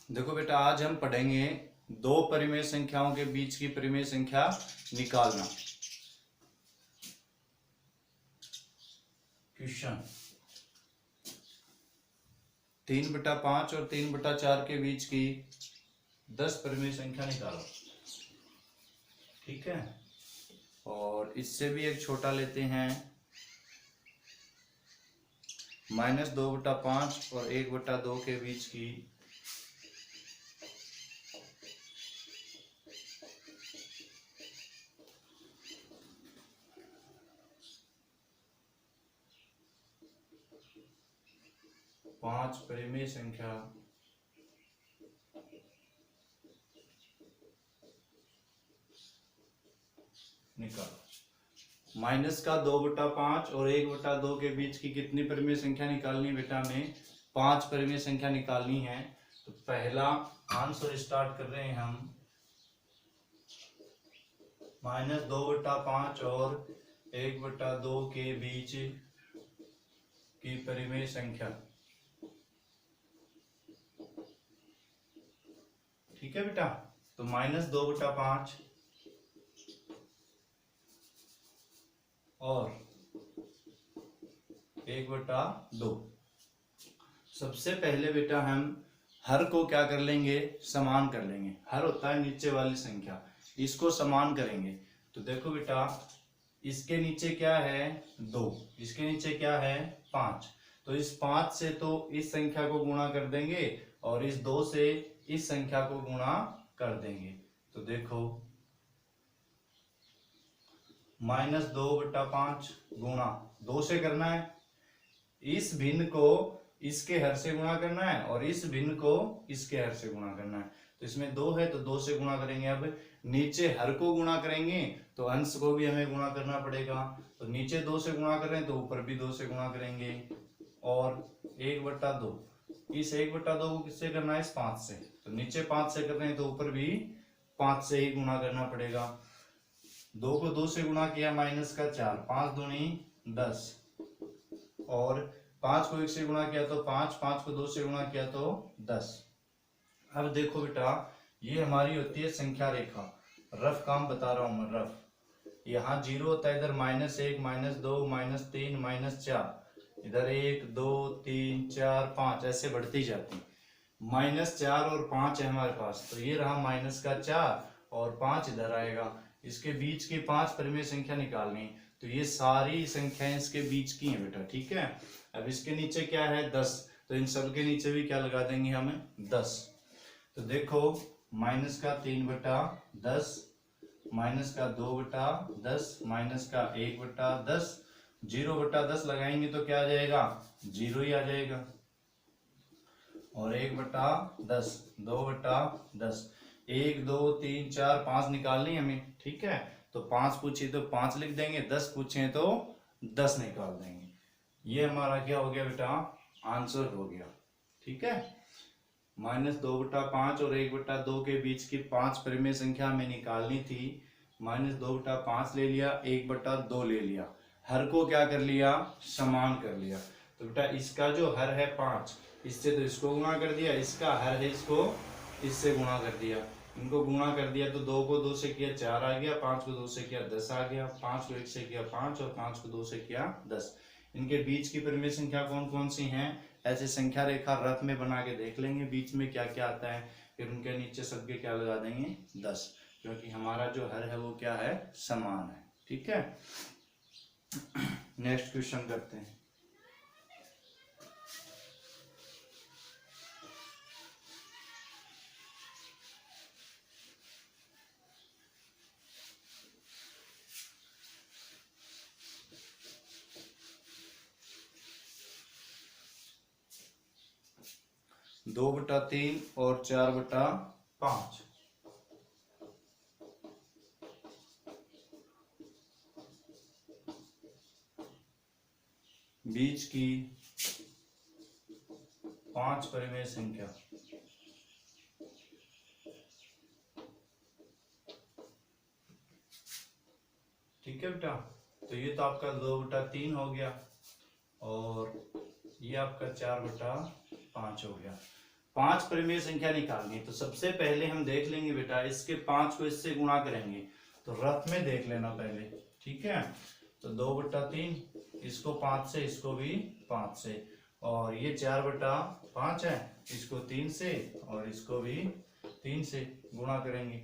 देखो बेटा, आज हम पढ़ेंगे दो परिमेय संख्याओं के बीच की परिमेय संख्या निकालना। क्वेश्चन 3/5 और 3/4 के बीच की 10 परिमेय संख्या निकालो। ठीक है, और इससे भी एक छोटा लेते हैं, -2/5 और 1/2 के बीच की 5 परिमेय संख्या निकालो। माइनस का 2/5 और 1/2 के बीच की कितनी परिमेय संख्या निकालनी बेटा? हमें 5 परिमेय संख्या निकालनी है। तो पहला आंसर स्टार्ट कर रहे हैं हम, -2/5 और 1/2 के बीच की परिमेय संख्या। ठीक है बेटा, तो -2/5 और 1/2। सबसे पहले बेटा हम हर को क्या कर लेंगे? समान कर लेंगे। हर होता है नीचे वाली संख्या, इसको समान करेंगे। तो देखो बेटा, इसके नीचे क्या है? 2, इसके नीचे क्या है? 5। तो इस 5 से तो इस संख्या को गुणा कर देंगे और इस 2 से इस संख्या को गुणा कर देंगे। तो देखो, -2/5 गुणा 2 से करना है, इस भिन्न को इसके हर से गुणा करना है और इस भिन्न को इसके हर से गुणा करना है। तो इसमें 2 है तो 2 से गुणा करेंगे। अब नीचे हर को गुणा करेंगे तो अंश को भी हमें गुणा करना पड़ेगा। तो नीचे 2 से गुणा कर रहे हैं तो ऊपर भी 2 से गुणा करेंगे। और 1/2, इस 1/2 को किससे करना है? इस 5 से। तो नीचे 5 से कर रहे हैं तो ऊपर भी 5 से ही गुणा करना पड़ेगा। 2 को 2 से गुणा किया, -4, 5 दूनी 10, और 5 को 1 से गुणा किया तो 5, 5 को 2 से गुणा किया तो 10। अब देखो बेटा, ये हमारी होती है संख्या रेखा। रफ काम बता रहा हूं मैं, रफ। यहाँ 0 होता है, इधर -1, -2, -3, -4, इधर 1, 2, 3, 4, 5 ऐसे बढ़ती जाती। -4 और 5 है हमारे पास, तो ये रहा -4 और 5 इधर आएगा। इसके बीच की 5 परिमेय संख्या निकालनी, तो ये सारी संख्याएं इसके बीच की हैं बेटा। ठीक है, अब इसके नीचे क्या है? 10, तो इन सब के नीचे भी क्या लगा देंगे हम? 10। तो देखो, -3/10, -2/10, -1/10, 0/10 लगाएंगे तो क्या आ जाएगा? 0 ही आ जाएगा। और 1/10, 2/10, 1, 2, 3, 4, 5 निकालनी हमें। ठीक है, तो 5 पूछे तो 5 लिख देंगे, 10 पूछे तो 10 निकाल देंगे। ये हमारा क्या हो गया बेटा? आंसर हो गया। ठीक है, -2/5 और 1/2 के बीच की 5 परिमेय संख्या हमें निकालनी थी। -2/5 ले लिया, 1/2 ले लिया, हर को क्या कर लिया? समान कर लिया। तो बेटा इसका जो हर है 5, इससे तो इसको गुणा कर दिया, इसका हर है इसको इससे गुणा कर दिया। इनको गुणा कर दिया तो 2 को 2 से किया 4 आ गया, 5 को 2 से किया 10 आ गया, 5 को 1 से किया 5 और 5 को 2 से किया 10। इनके बीच की परिमेय संख्या कौन कौन सी हैं? ऐसे संख्या रेखा रथ में बना के देख लेंगे बीच में क्या क्या आता है, फिर उनके नीचे सबके क्या लगा देंगे? 10, क्योंकि हमारा जो हर है वो क्या है? समान है। ठीक है, नेक्स्ट क्वेश्चन करते हैं। दो बटा 3 और 4/5 बीच की 5 परिमेय संख्या। ठीक है बेटा, तो ये तो आपका 2/3 हो गया और ये आपका 4/5 हो गया। पांच परिमेय संख्या निकालनी है। तो सबसे पहले हम देख लेंगे बेटा, इसके 5 को इससे गुणा करेंगे। तो रफ में देख लेना पहले, ठीक है। तो 2/3, इसको 5 से, इसको भी 5 से, और ये 4/5 है, इसको 3 से और इसको भी 3 से गुणा करेंगे।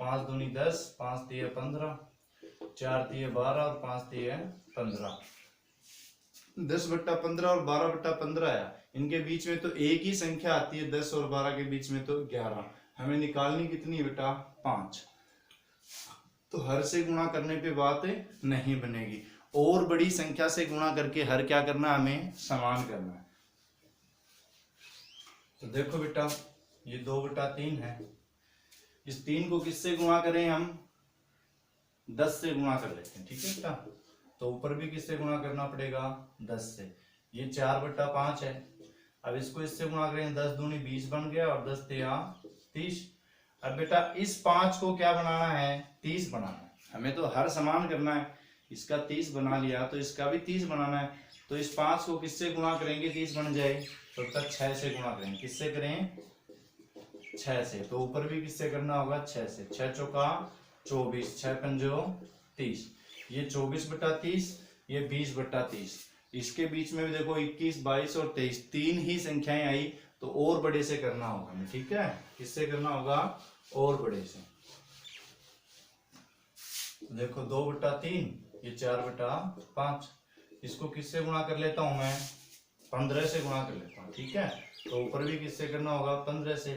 5 दूनी 10, 5 तिये 15, 4 तिये 12 और 5 तिये 15। 10/15 और 12/15 आया। इनके बीच में तो एक ही संख्या आती है, 10 और 12 के बीच में तो 11। हमें निकालनी कितनी बेटा? 5। तो हर से गुणा करने पे बात नहीं बनेगी, और बड़ी संख्या से गुणा करके हर क्या करना, हमें समान करना है। तो देखो बेटा, ये 2/3 है। इस 3 को किससे गुणा करें हम? 10 से गुणा कर लेते हैं, ठीक है बेटा। तो ऊपर भी किससे गुणा करना पड़ेगा? 10 से। ये 4/5 है। अब इसको इससे गुणा करें, 10 दूनी 20 बन गया और 10 तिया 30। अब बेटा इस 5 को क्या बनाना है? 30 बनाना है। हमें तो हर समान करना है। इसका 30 बना लिया तो इसका भी 30 बनाना है। तो इस 5 को किससे गुणा करेंगे 30 बन जाए? तो तक 6 से गुणा करेंगे। किससे करें? 6 से। तो ऊपर भी किससे करना होगा? 6 से। 6 चौका 24, 6 पंजो 30। ये 24/30, ये 20/30। इसके बीच में भी देखो 21, 22 और 23, 3 ही संख्याएं आई। तो और बड़े से करना होगा हमें, ठीक है। किससे करना होगा? और बड़े से। देखो 2/3, ये 4/5। इसको किससे गुणा कर लेता हूं मैं? 15 से गुणा कर लेता हूं, ठीक है। तो ऊपर भी किससे करना होगा? 15 से।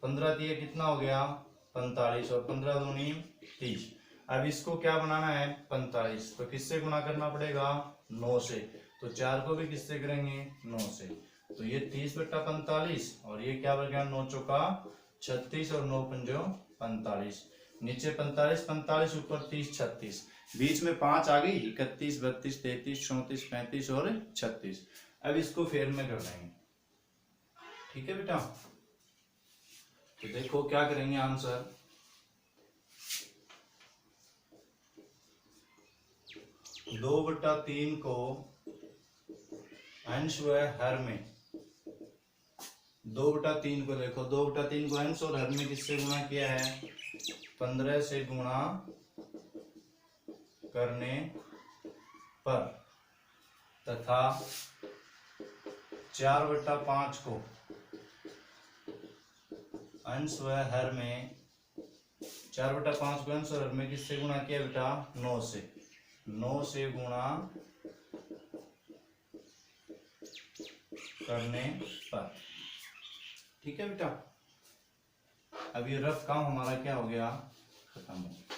15 तिये कितना हो गया? 45 और 15 दूनी 30। अब इसको क्या बनाना है? 45। तो किससे गुणा करना पड़ेगा? 9 से। तो 4 को भी किससे करेंगे? 9 से। तो ये 30/45 और ये क्या बन गया? 9 चौका 36 और 9 पंजो 45। नीचे 45 45, ऊपर 30 36। बीच में 5 आ गई, 31 32 33 34 35 और 36। अब इसको फेर में कर देंगे, ठीक है बेटा। तो देखो क्या करेंगे आंसर। 2/3 को अंश व हर में, 2/3 को देखो, 2/3 को अंश और हर में किससे गुणा किया है? 15 से गुणा करने पर, तथा 4/5 को अंश व हर में, 4/5 को अंश और हर में किससे गुणा किया बेटा? 9 से। 9 से गुणा करने पर, ठीक है बेटा। अब ये रफ काम हमारा क्या हो गया? खत्म हो गया।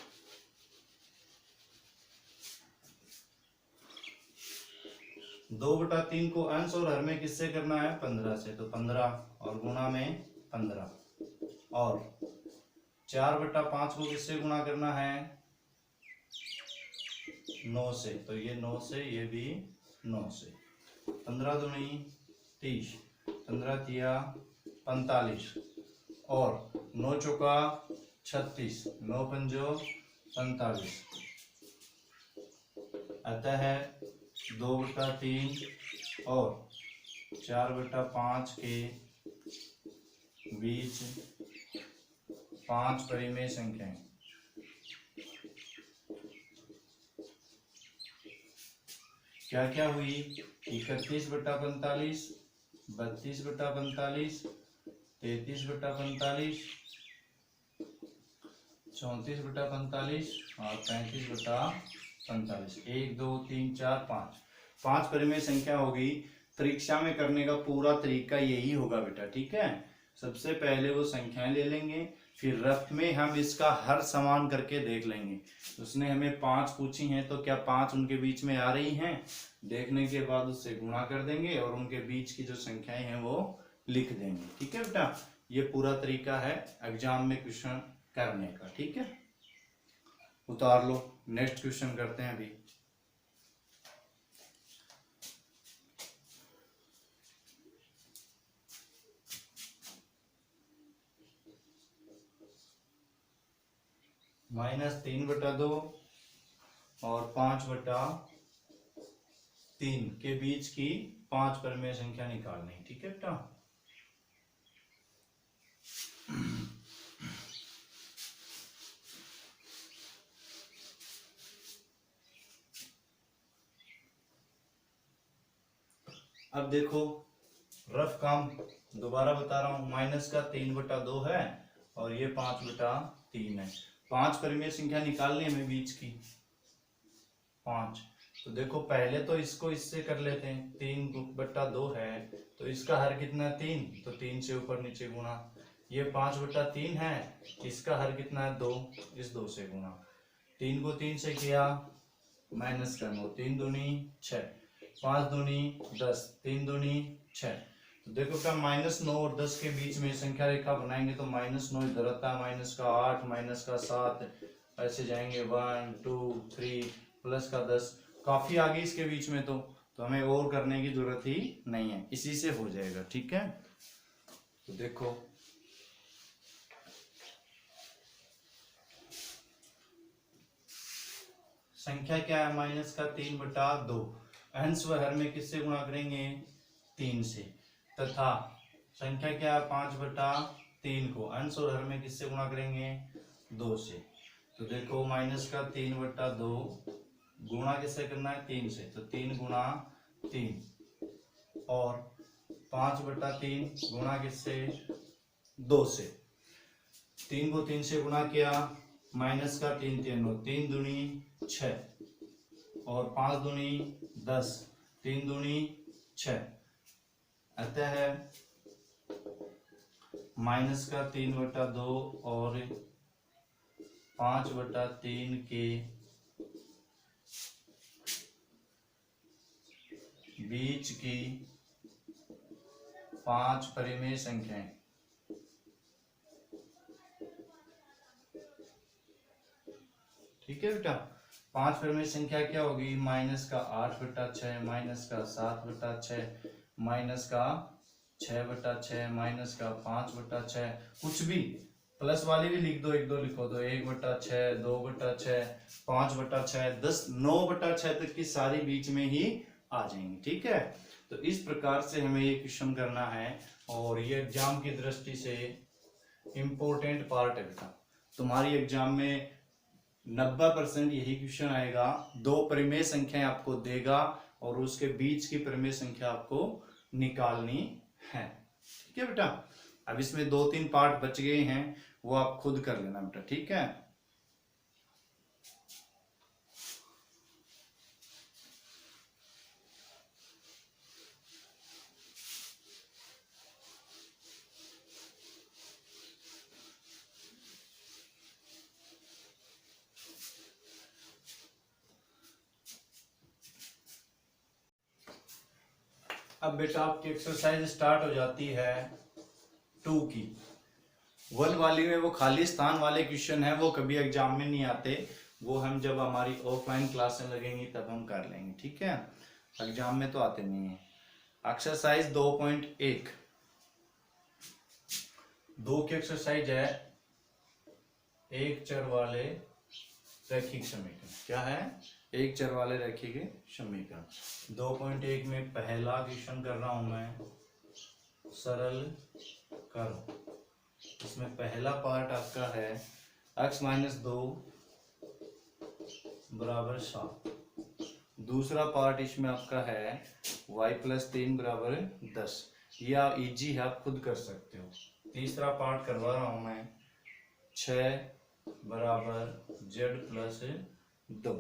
दो बटा तीन को अंश और हर में किससे करना है? 15 से। तो 15 और गुणा में 15, और 4/5 को किससे गुणा करना है? 9 से। तो ये 9 से, ये भी 9 से। 15 दूनी 30, 15 तिया 45 और 9 चौका 36, 9 पंजो 45। अतः है 2/3 और 4/5 के बीच 5 परिमेय संख्याएं। क्या क्या हुई? 31/45, 32/45, 33/45, 34/45 और 35/45। 1 2 3 4 5, 5 परिमेय संख्या होगी। परीक्षा में करने का पूरा तरीका यही होगा बेटा, ठीक है। सबसे पहले वो संख्याएं ले लेंगे, फिर रफ में हम इसका हर समान करके देख लेंगे। उसने हमें 5 पूछी हैं, तो क्या 5 उनके बीच में आ रही हैं? देखने के बाद उससे गुणा कर देंगे और उनके बीच की जो संख्याएं हैं वो लिख देंगे, ठीक है बेटा। ये पूरा तरीका है एग्जाम में क्वेश्चन करने का, ठीक है। उतार लो, नेक्स्ट क्वेश्चन करते हैं अभी। -3/2 और 5/3 के बीच की 5 परिमेय संख्या निकालनी, ठीक है बेटा। अब देखो रफ काम दोबारा बता रहा हूं, माइनस का 3/2 है और ये 5/3 है। 5 परिमेय संख्या निकालनी है हमें बीच की 5। तो देखो पहले तो इसको इससे कर लेते हैं, 3/2 है तो इसका हर कितना है 3, तो 3 से ऊपर नीचे गुणा। ये 5/3 है, इसका हर कितना है 2, इस 2 से गुणा। 3 को 3 से किया माइनस का 9, 3 दूनी 6, 5 दूनी 10, 3 दूनी 6। तो देखो क्या -9 और 10 के बीच में संख्या रेखा बनाएंगे तो -9 इधर आता है, -8, -7 ऐसे जाएंगे 1 2 3 प्लस का 10, काफी आगे इसके बीच में। तो हमें और करने की जरूरत ही नहीं है, इसी से हो जाएगा। ठीक है, तो देखो संख्या क्या है, माइनस का 3/2, अंश व हर में किससे गुणा करेंगे 3 से, तथा संख्या क्या है 5/3 को अंश और हर में किससे गुणा करेंगे 2 से। तो देखो माइनस का 3/2 गुणा किससे करना है 3 से, तो 3 गुणा 3 और 5/3 गुणा किससे 2 से। 3 को 3 से गुणा किया माइनस का 3 3 3 दूनी 6 और 5 दूनी 10, 3 दूनी 6, अतः है माइनस का 3/2 और 5/3 के बीच की 5 परिमेय संख्याएं। ठीक है बेटा, 5 परिमेय संख्या क्या होगी, माइनस का 8/6, माइनस का 7/6, माइनस का 6/6, माइनस का 5/6, कुछ भी प्लस वाली भी लिख दो, 1 2 लिखो तो 1/6, 2/6, 5/6, 10, 9/6 तक की सारी बीच में ही आ जाएंगी। ठीक है, तो इस प्रकार से हमें ये क्वेश्चन करना है और ये एग्जाम की दृष्टि से इम्पोर्टेंट पार्ट है बेटा। तुम्हारी एग्जाम में 90% यही क्वेश्चन आएगा, 2 परिमेय संख्याएं आपको देगा और उसके बीच की परिमेय संख्या आपको निकालनी है। ठीक है बेटा, अब इसमें 2-3 पार्ट बच गए हैं, वो आप खुद कर लेना बेटा। ठीक है, अब बेटा आपकी एक्सरसाइज स्टार्ट हो जाती है 2 की। 1 वाली में वो खाली स्थान वाले क्वेश्चन है, वो कभी एग्जाम में नहीं आते, वो हम जब हमारी ऑफलाइन क्लासें लगेंगी तब हम कर लेंगे। ठीक है, एग्जाम में तो आते नहीं है। एक्सरसाइज 2.1 2 की एक्सरसाइज है, एक चर वाले रैखिक समीकरण। क्या है, एक चर वाले रैखिक समीकरण। 2.1 में पहला क्वेश्चन कर रहा हूं मैं, सरल करो। इसमें पहला पार्ट आपका है x-2 बराबर 7। दूसरा पार्ट इसमें आपका है y+3 बराबर 10। या इजी है, आप खुद कर सकते हो। तीसरा पार्ट करवा रहा हूं मैं 6 बराबर z+2।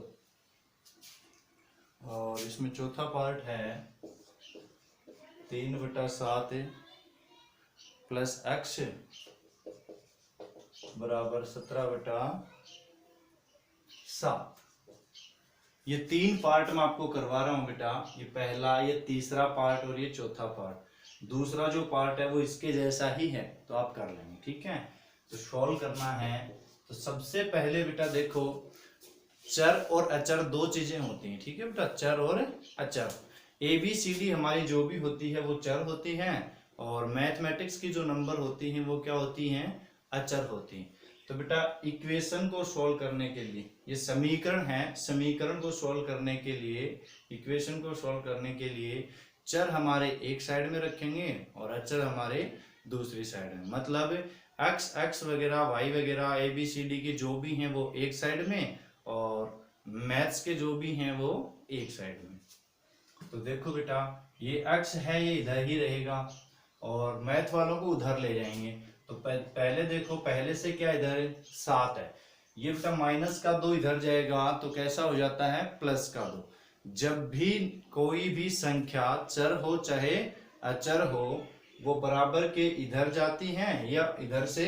और इसमें चौथा पार्ट है 3/7 प्लस x बराबर 17/7। ये 3 पार्ट मैं आपको करवा रहा हूं बेटा, ये पहला, ये तीसरा पार्ट और ये चौथा पार्ट। दूसरा जो पार्ट है वो इसके जैसा ही है, तो आप कर लेंगे। ठीक है, तो सॉल्व करना है। तो सबसे पहले बेटा देखो, चर और अचर 2 चीजें होती हैं। ठीक है बेटा, चर और अचर। ABCD हमारी जो भी होती है वो चर होती है, और मैथमेटिक्स की जो नंबर होती हैं वो क्या होती हैं, अचर होती हैं। तो बेटा इक्वेशन को सॉल्व करने के लिए, ये समीकरण है, समीकरण को सॉल्व करने के लिए, इक्वेशन को सॉल्व करने के लिए चर हमारे एक साइड में रखेंगे और अचर हमारे दूसरी साइड में। मतलब एक्स एक्स वगैरह वाई वगैरह ए बी सी डी के जो भी हैं वो एक साइड में, और मैथ्स के जो भी हैं वो एक साइड में। तो देखो बेटा ये एक्स है ये इधर ही रहेगा और मैथ वालों को उधर ले जाएंगे। तो पहले देखो, पहले से क्या इधर 7 है, ये बेटा माइनस का 2 इधर जाएगा तो कैसा हो जाता है प्लस का 2। जब भी कोई भी संख्या चर हो चाहे अचर हो वो बराबर के इधर जाती हैं या इधर से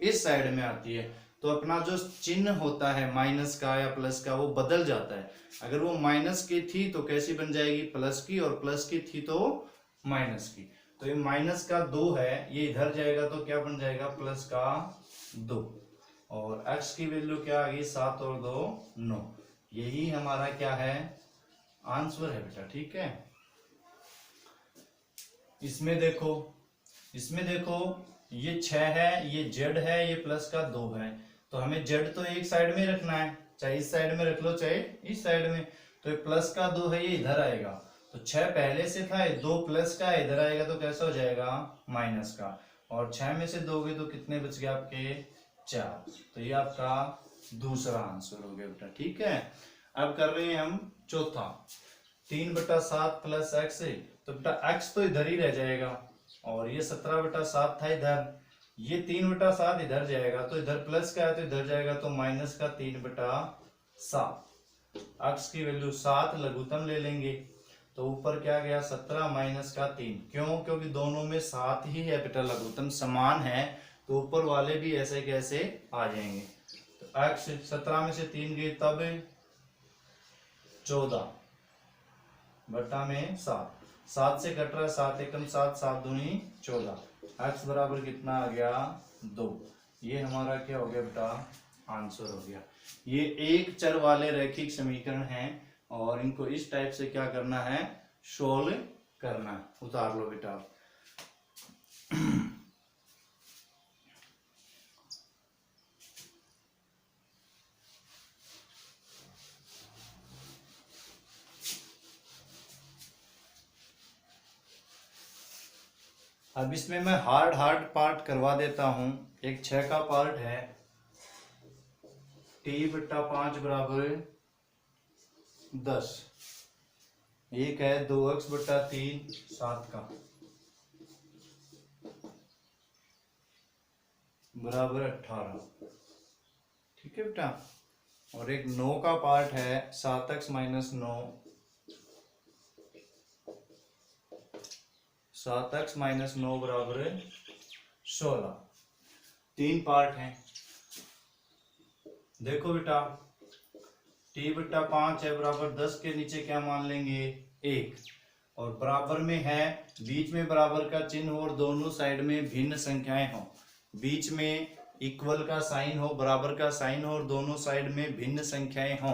इस साइड में आती है, तो अपना जो चिन्ह होता है माइनस का या प्लस का वो बदल जाता है। अगर वो माइनस की थी तो कैसी बन जाएगी प्लस की, और प्लस की थी तो माइनस की। तो ये माइनस का 2 है, ये इधर जाएगा तो क्या बन जाएगा प्लस का 2, और x की वैल्यू क्या आ गई 7 और 2 9। यही हमारा क्या है आंसर है बेटा, ठीक है। इसमें देखो ये 6 है, ये z है, ये प्लस का 2 है, तो हमें z तो एक साइड में रखना है, चाहे इस साइड में रख लो चाहे इस साइड में। तो ये प्लस का 2 है, ये इधर आएगा, तो 6 पहले से था, 2 प्लस का इधर आएगा तो कैसा हो जाएगा माइनस का, और 6 में से दोगे तो कितने बच गए आपके 4। तो ये आपका दूसरा आंसर हो गया बेटा, ठीक है। अब कर रहे हैं हम चौथा, 3/7 प्लस एक्स, तो बेटा x तो इधर ही रह जाएगा, और ये 17/7 था इधर, ये 3/7 इधर जाएगा तो इधर प्लस का है तो इधर जाएगा तो माइनस का 3/7। x की वैल्यू 7 लघुत्तम ले लेंगे, तो ऊपर क्या गया 17 माइनस का 3, क्यों क्योंकि दोनों में 7 ही है बेटा, लघुत्तम समान है तो ऊपर वाले भी ऐसे कैसे आ जाएंगे। तो x 17 में से 3 गए तब 14 बट्टा में 7, 7 से कट रहा है 7 एकम 7, 7 दूनी 14, x बराबर कितना आ गया 2। ये हमारा क्या हो गया बेटा आंसर हो गया। ये एक चर वाले रैखिक समीकरण हैं और इनको इस टाइप से क्या करना है सोल्व करना है। उतार लो बेटा। अब इसमें मैं हार्ड पार्ट करवा देता हूं। एक 6 का पार्ट है, t/5 बराबर 10। एक है 2x/3 7 का बराबर 18, ठीक है बेटा। और एक 9 का पार्ट है 7x - 9, 7x - 9 बराबर 16। 3 पार्ट हैं। देखो बेटा t/5 है बराबर 10 के नीचे क्या मान लेंगे 1, और बराबर में है, बीच में बराबर का चिन्ह हो और दोनों साइड में भिन्न संख्याएं हो, बीच में इक्वल का साइन हो, बराबर का साइन हो और दोनों साइड में भिन्न संख्याएं हो,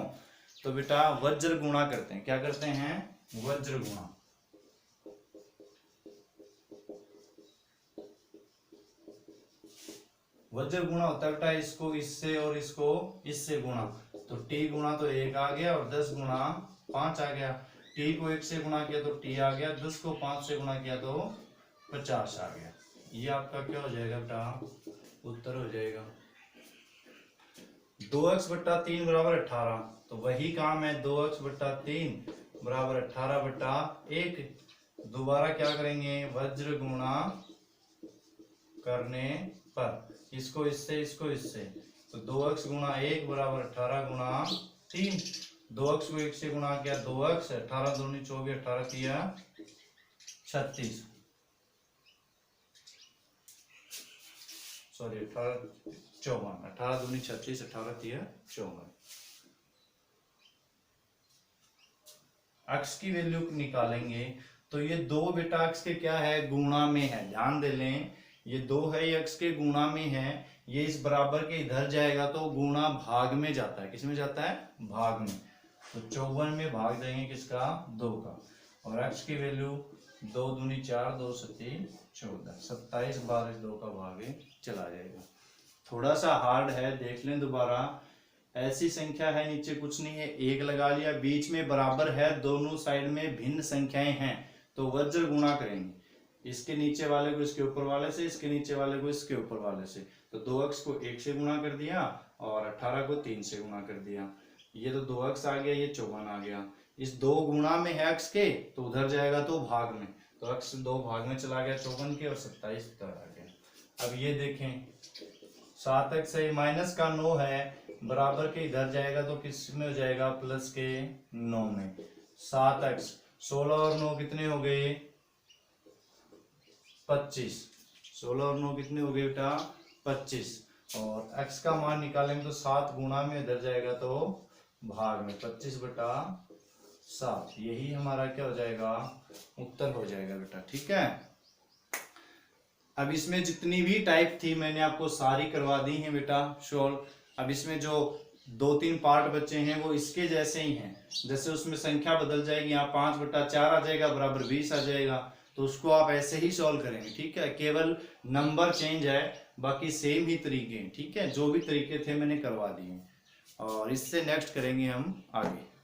तो बेटा वज्र गुणा करते हैं। क्या करते हैं वज्र गुणा। वज्र गुणा होता है बेटा इसको इससे और इसको इससे गुणा, तो t गुणा तो 1 आ गया और 10 गुणा 5 आ गया। t को 1 से गुणा किया तो t आ गया, 10 को 5 से गुणा किया तो 50 आ गया। ये आपका क्या हो जाएगा बेटा उत्तर हो जाएगा। 2x/3 बराबर 18, तो वही काम है 2x/3 बराबर 18/1। दोबारा क्या करेंगे वज्र गुणा करने पर, इसको इससे इसको इससे, तो 2x गुणा 1 बराबर 18 गुणा 3। 2x को 1 से गुणा किया 2x, 18 दूनी 24, 18 किया 36, सॉरी 18 54, 18 दूनी 36, 18 किया 54। x की वैल्यू निकालेंगे तो ये 2 बेटा x के क्या है गुणा में है, ध्यान दे लें ये 2 है ये x के गुणा में है, ये इस बराबर के इधर जाएगा तो गुणा भाग में जाता है, किसमें जाता है भाग में, तो 54 में भाग देंगे किसका 2 का, और x की वैल्यू 2 दूनी 4, 2 सत्ती 14, 27 बार 2 का भाग चला जाएगा। थोड़ा सा हार्ड है, देख लें दोबारा। ऐसी संख्या है नीचे कुछ नहीं है, 1 लगा लिया, बीच में बराबर है, दोनों साइड में भिन्न संख्याएं हैं, तो वज्र गुणा करेंगे। इसके नीचे वाले को इसके ऊपर वाले से, इसके नीचे वाले को इसके ऊपर वाले से। तो 2x को 1 से गुणा कर दिया और 18 को 3 से गुणा कर दिया। ये तो 2x आ गया, ये 54 आ गया। इस 2 गुणा में है x के, तो उधर जाएगा तो भाग में, तो x 2 भाग में चला गया 54 के और 27 इधर आ गया। अब ये देखें 7x है, माइनस का 9 है, बराबर के इधर जाएगा तो किस में हो जाएगा, प्लस के 9 में। 7x 16 और 9 कितने हो गए, 25। 16 और 9 कितने हो गए बेटा, 25। और x का मान निकालेंगे तो 7 गुणा में इधर जाएगा तो भाग में, 25/7। यही हमारा क्या हो जाएगा, उत्तर हो जाएगा बेटा। ठीक है, अब इसमें जितनी भी टाइप थी मैंने आपको सारी करवा दी हैं बेटा सॉल्व। अब इसमें जो 2-3 पार्ट बचे हैं वो इसके जैसे ही हैं। जैसे उसमें संख्या बदल जाएगी, यहाँ 5/4 आ जाएगा बराबर 20 आ जाएगा, तो उसको आप ऐसे ही सॉल्व करेंगे। ठीक है, केवल नंबर चेंज है, बाकी सेम ही तरीके हैं। ठीक है, जो भी तरीके थे मैंने करवा दिए, और इससे नेक्स्ट करेंगे हम आगे।